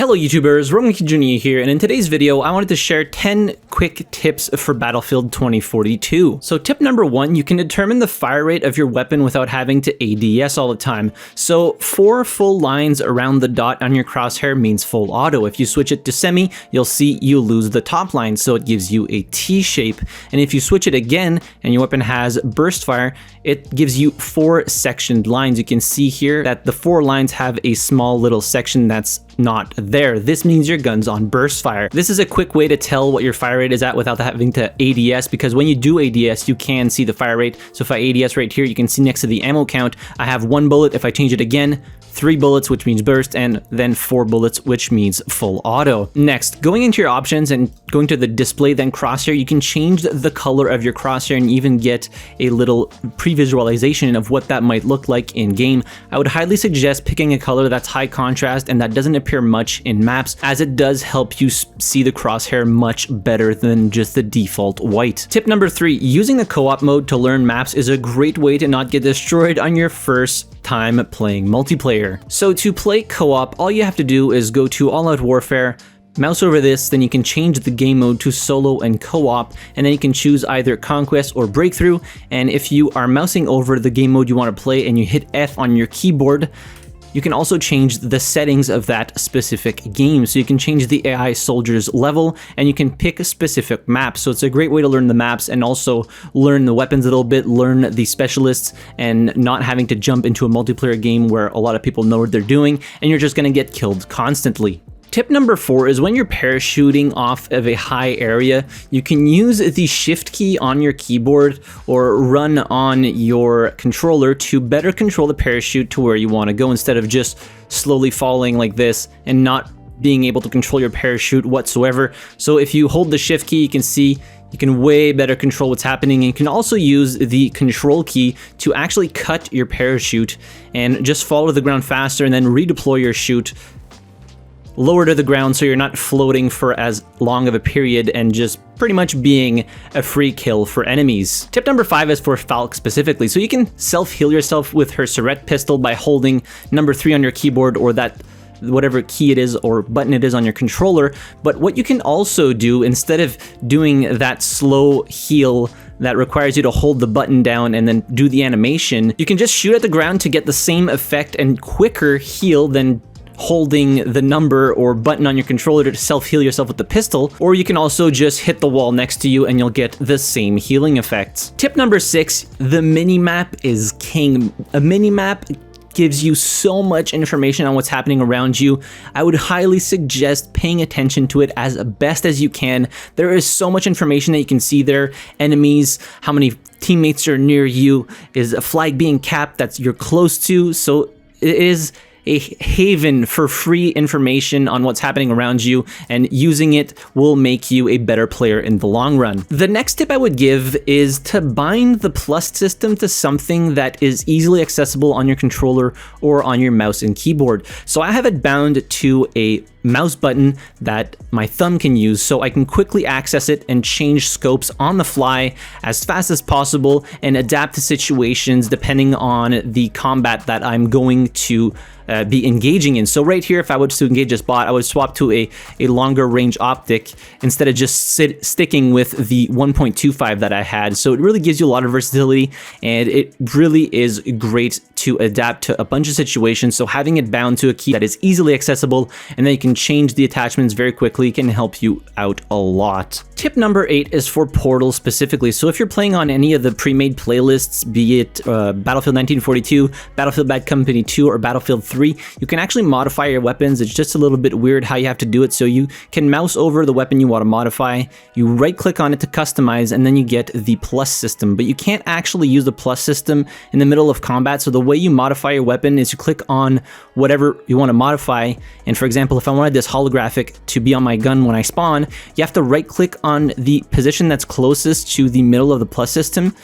Hello YouTubers, RogueMonkeyJr here, and in today's video I wanted to share 10 quick tips for Battlefield 2042. So tip number 1, you can determine the fire rate of your weapon without having to ADS all the time. So 4 full lines around the dot on your crosshair means full auto. If you switch it to semi, you'll see you lose the top line, so it gives you a T shape. And if you switch it again and your weapon has burst fire, it gives you 4 sectioned lines. You can see here that the 4 lines have a small little section that's not there. This means your gun's on burst fire. This is a quick way to tell what your fire rate is at without having to ADS, because when you do ADS, you can see the fire rate. So if I ADS right here, you can see next to the ammo count, I have 1 bullet. If I change it again, 3 bullets, which means burst, and then 4 bullets, which means full auto. Next, going into your options and going to the display, then crosshair, you can change the color of your crosshair and even get a little pre-visualization of what that might look like in game. I would highly suggest picking a color that's high contrast and that doesn't appear much in maps, as it does help you see the crosshair much better than just the default white. Tip number 3, using the co-op mode to learn maps is a great way to not get destroyed on your first time playing multiplayer. So to play co-op, all you have to do is go to All Out Warfare, mouse over this, then you can change the game mode to solo and co-op, and then you can choose either conquest or breakthrough. And if you are mousing over the game mode you want to play and you hit F on your keyboard, you can also change the settings of that specific game. So you can change the AI soldier's level and you can pick a specific map. So it's a great way to learn the maps and also learn the weapons a little bit, learn the specialists, and not having to jump into a multiplayer game where a lot of people know what they're doing and you're just gonna get killed constantly. Tip number 4 is when you're parachuting off of a high area, you can use the shift key on your keyboard or run on your controller to better control the parachute to where you want to go, instead of just slowly falling like this and not being able to control your parachute whatsoever. So if you hold the shift key, you can see you can way better control what's happening. And you can also use the control key to actually cut your parachute and just fall to the ground faster and then redeploy your chute lower to the ground so you're not floating for as long of a period and just pretty much being a free kill for enemies. Tip number 5 is for Falk specifically. So you can self-heal yourself with her Surette pistol by holding number 3 on your keyboard, or that whatever key it is or button it is on your controller. But what you can also do, instead of doing that slow heal that requires you to hold the button down and then do the animation, you can just shoot at the ground to get the same effect and quicker heal than holding the number or button on your controller to self-heal yourself with the pistol. Or you can also just hit the wall next to you and you'll get the same healing effects. Tip number 6, the mini-map is king. A mini-map gives you so much information on what's happening around you. I would highly suggest paying attention to it as best as you can. There is so much information that you can see there. Enemies, how many teammates are near you, is a flag being capped that you're close to. So it is a haven for free information on what's happening around you, and using it will make you a better player in the long run. The next tip I would give is to bind the plus system to something that is easily accessible on your controller or on your mouse and keyboard. So I have it bound to a mouse button that my thumb can use, so I can quickly access it and change scopes on the fly as fast as possible and adapt to situations depending on the combat that I'm going to be engaging in. So right here, if I was to engage this bot, I would swap to a longer range optic instead of just sticking with the 1.25 that I had. So it really gives you a lot of versatility, and it really is great to adapt to a bunch of situations. So having it bound to a key that is easily accessible and then you can change the attachments very quickly can help you out a lot. Tip number 8 is for portals specifically. So if you're playing on any of the pre-made playlists, be it Battlefield 1942, Battlefield Bad Company 2, or Battlefield 3, you can actually modify your weapons. It's just a little bit weird how you have to do it. So you can mouse over the weapon you want to modify, you right click on it to customize, and then you get the plus system. But you can't actually use the plus system in the middle of combat. So the way you modify your weapon is you click on whatever you want to modify. And for example, if I wanted this holographic to be on my gun when I spawn, you have to right click on the position that's closest to the middle of the plus system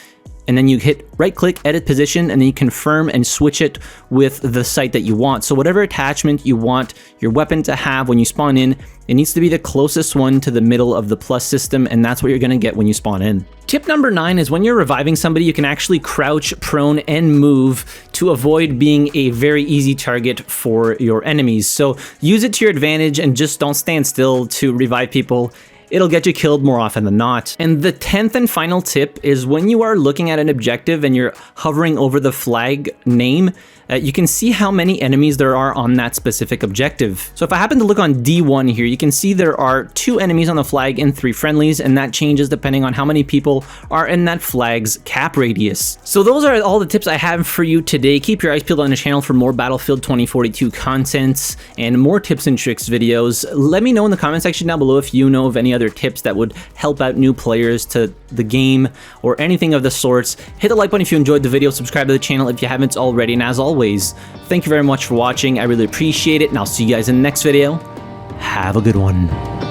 and then you hit right click, edit position, and then you confirm and switch it with the site that you want. So whatever attachment you want your weapon to have when you spawn in, it needs to be the closest one to the middle of the plus system, and that's what you're gonna get when you spawn in. Tip number 9 is when you're reviving somebody, you can actually crouch, prone, and move to avoid being a very easy target for your enemies. So use it to your advantage and just don't stand still to revive people. It'll get you killed more often than not. And the 10th and final tip is when you are looking at an objective and you're hovering over the flag name, you can see how many enemies there are on that specific objective. So if I happen to look on D1 here, you can see there are 2 enemies on the flag and 3 friendlies, and that changes depending on how many people are in that flag's cap radius. So those are all the tips I have for you today. Keep your eyes peeled on the channel for more Battlefield 2042 contents and more tips and tricks videos. Let me know in the comment section down below if you know of any other tips that would help out new players to the game or anything of the sorts. Hit the like button if you enjoyed the video, subscribe to the channel if you haven't already, and as always, thank you very much for watching. I really appreciate it, and I'll see you guys in the next video. Have a good one.